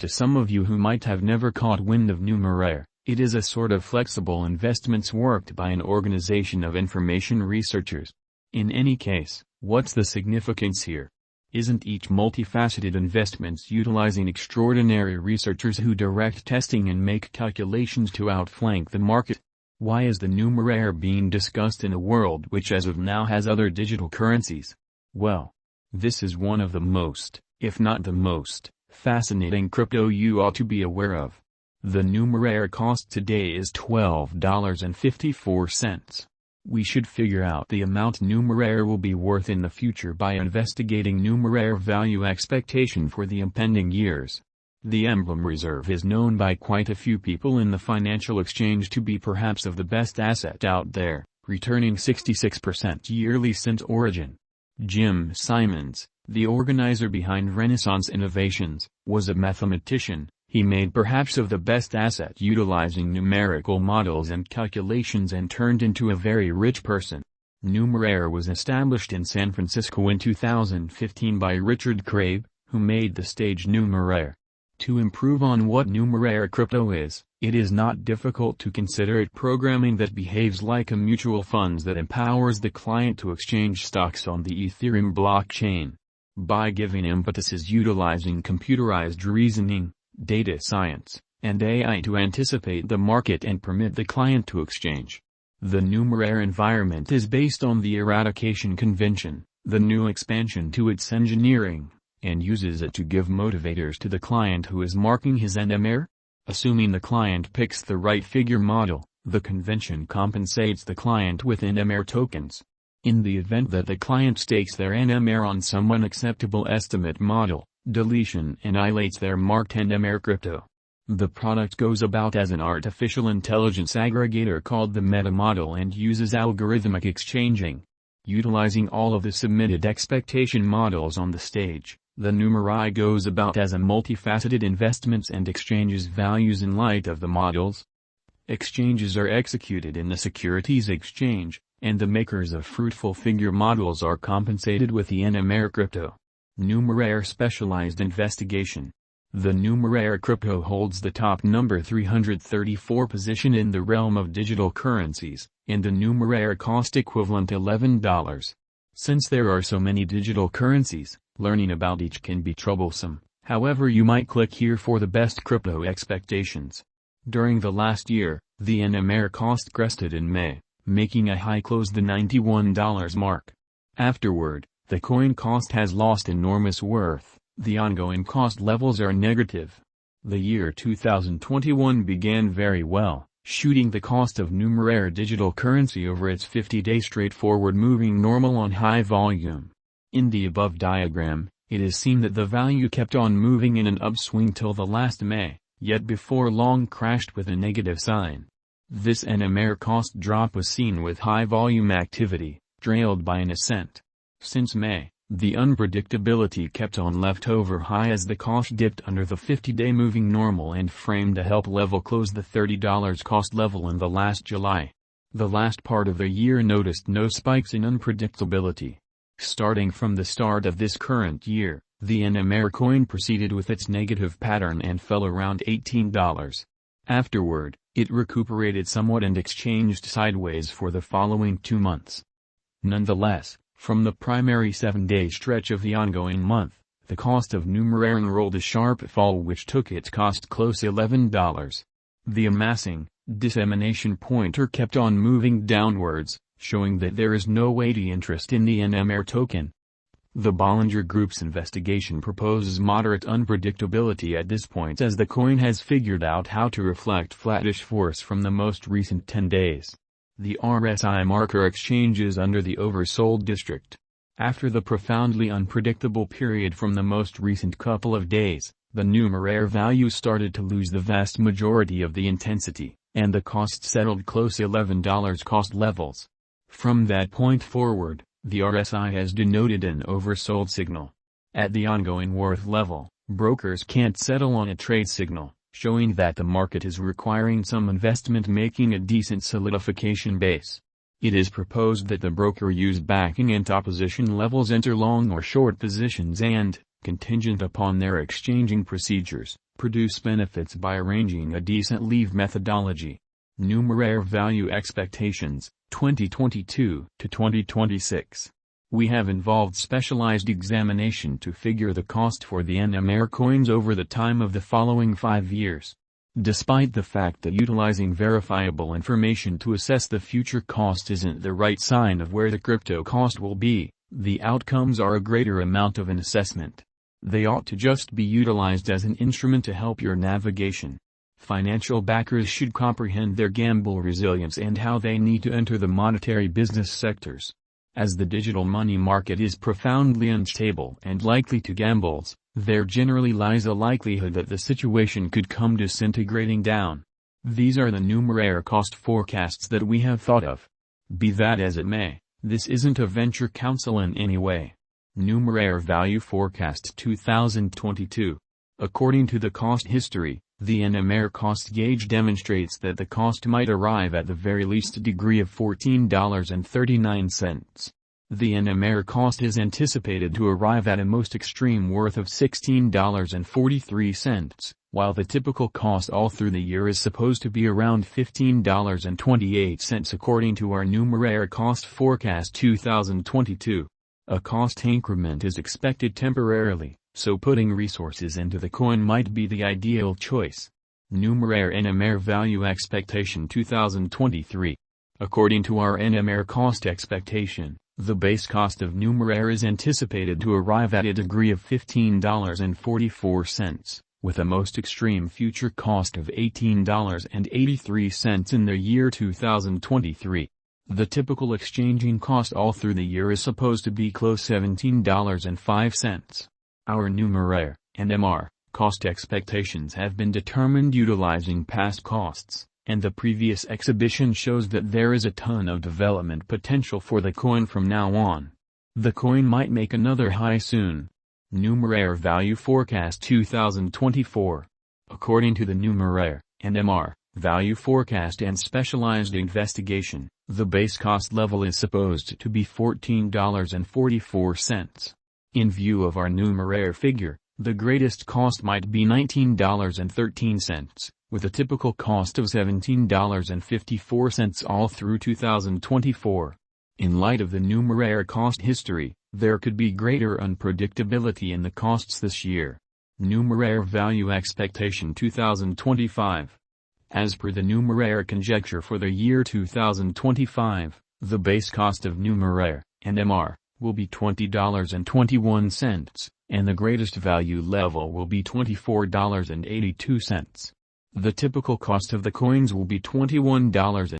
to some of you who might have never caught wind of Numeraire. It is a sort of flexible investments worked by an organization of information researchers. In any case, what's the significance here? Isn't each multifaceted investments utilizing extraordinary researchers who direct testing and make calculations to outflank the market? Why is the Numeraire being discussed in a world which as of now has other digital currencies? Well, this is one of the most, if not the most, fascinating crypto you ought to be aware of. The Numeraire cost today is $12.54. We should figure out the amount Numeraire will be worth in the future by investigating Numeraire value expectation for the impending years. The emblem reserve is known by quite a few people in the financial exchange to be perhaps of the best asset out there, returning 66% yearly since origin. Jim Simons, the organizer behind Renaissance Innovations, was a mathematician. He made perhaps of the best asset utilizing numerical models and calculations and turned into a very rich person. Numeraire was established in San Francisco in 2015 by Richard Crabe, who made the stage Numeraire. To improve on what Numeraire crypto is, it is not difficult to consider it programming that behaves like a mutual funds that empowers the client to exchange stocks on the Ethereum blockchain. By giving impetuses utilizing computerized reasoning, data science, and AI to anticipate the market and permit the client to exchange. The Numeraire environment is based on the eradication convention, the new expansion to its engineering, and uses it to give motivators to the client who is marking his NMR. Assuming the client picks the right figure model, the convention compensates the client with NMR tokens. In the event that the client stakes their NMR on some unacceptable estimate model, deletion annihilates their marked NMR crypto. The product goes about as an artificial intelligence aggregator called the meta model and uses algorithmic exchanging. Utilizing all of the submitted expectation models on the stage, the Numeraire goes about as a multifaceted investments and exchanges values in light of the models. Exchanges are executed in the securities exchange, and the makers of fruitful figure models are compensated with the NMR crypto. Numeraire specialized investigation. The Numeraire crypto holds the top number 334 position in the realm of digital currencies, and the Numeraire cost equivalent $11. Since there are so many digital currencies, learning about each can be troublesome. However, you might click here for the best crypto expectations. During the last year, the NMR cost crested in May, making a high close the $91 mark. Afterward, the coin cost has lost enormous worth. The ongoing cost levels are negative. The year 2021 began very well, shooting the cost of Numeraire digital currency over its 50-day straightforward moving normal on high volume. In the above diagram, it is seen that the value kept on moving in an upswing till the last May, yet before long crashed with a negative sign. This NMR cost drop was seen with high volume activity, trailed by an ascent. Since May, the unpredictability kept on leftover high as the cost dipped under the 50-day moving normal and framed a help level close the $30 cost level in the last July. The last part of the year noticed no spikes in unpredictability. Starting from the start of this current year, the NMR coin proceeded with its negative pattern and fell around $18. Afterward, it recuperated somewhat and exchanged sideways for the following 2 months. Nonetheless, from the primary 7-day stretch of the ongoing month, the cost of Numeraire enrolled a sharp fall which took its cost close $11. The amassing, dissemination pointer kept on moving downwards, showing that there is no weighty interest in the NMR token. The Bollinger Group's investigation proposes moderate unpredictability at this point as the coin has figured out how to reflect flattish force from the most recent 10 days. The RSI marker exchanges under the oversold district. After the profoundly unpredictable period from the most recent couple of days, the Numeraire value started to lose the vast majority of the intensity, and the cost settled close $11 cost levels. From that point forward, the RSI has denoted an oversold signal. At the ongoing worth level, brokers can't settle on a trade signal, showing that the market is requiring some investment making a decent solidification base. It is proposed that the broker use backing and opposition levels enter long or short positions and, contingent upon their exchanging procedures, Produce benefits by arranging a decent leave methodology. Numeraire Value Expectations, 2022 to 2026. We have involved specialized examination to figure the cost for the Numeraire coins over the time of the following 5 years. Despite the fact that utilizing verifiable information to assess the future cost isn't the right sign of where the crypto cost will be, the outcomes are a greater amount of an assessment. They ought to just be utilized as an instrument to help your navigation. Financial backers should comprehend their gamble resilience and how they need to enter the monetary business sectors. As the digital money market is profoundly unstable and likely to gambles, there generally lies a likelihood that the situation could come disintegrating down. These are the Numeraire cost forecasts that we have thought of. Be that as it may, this isn't a venture counsel in any way. Numeraire Value Forecast 2022. According to the cost history, the Numeraire cost gauge demonstrates that the cost might arrive at the very least degree of $14.39. The Numeraire cost is anticipated to arrive at a most extreme worth of $16.43, while the typical cost all through the year is supposed to be around $15.28 according to our Numeraire Cost Forecast 2022. A cost increment is expected temporarily, so putting resources into the coin might be the ideal choice. Numeraire Numeraire Value Expectation 2023. According to our Numeraire cost expectation, the base cost of Numeraire is anticipated to arrive at a degree of $15.44, with a most extreme future cost of $18.83 in the year 2023. The typical exchanging cost all through the year is supposed to be close $17.05. Our Numeraire, NMR, cost expectations have been determined utilizing past costs, and the previous exhibition shows that there is a ton of development potential for the coin from now on. The coin might make another high soon. Numeraire Value Forecast 2024. According to the Numeraire, NMR, Value Forecast and Specialized Investigation, the base cost level is supposed to be $14.44. In view of our Numeraire figure, the greatest cost might be $19.13, with a typical cost of $17.54 all through 2024. In light of the Numeraire cost history, there could be greater unpredictability in the costs this year. Numeraire Value Expectation 2025. As per the Numeraire conjecture for the year 2025, the base cost of Numeraire, NMR, will be $20.21, and the greatest value level will be $24.82. The typical cost of the coins will be $21.